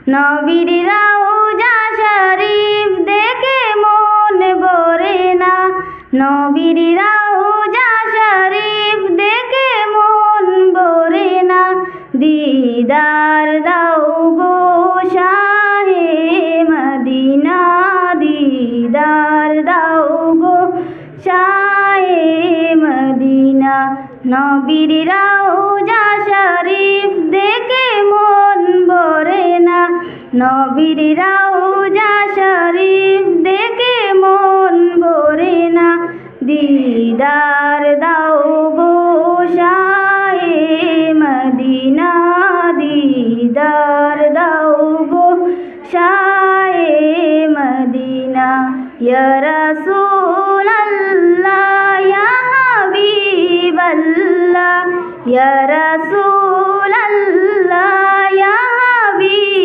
নবীর রওজা শরীফ দেখে মন ভরে না, নবীর রওজা শরীফ দেখে মন ভরে না। দিদার দাও গো শাহে মদিনা, দিদার দাও গো শাহে মদিনা। নবীর রওজা শরীফ দেখে মন ভরে না, নবীর রওজা শরীফ দেখে মন ভরে না। দিদার দাও গো শাহে মদিনা, দিদার দাও গো শাহে মদিনা। ইয়া রাসূলাল্লাহ ইয়া হাবিবাল্লাহ, ইয়া রাসূল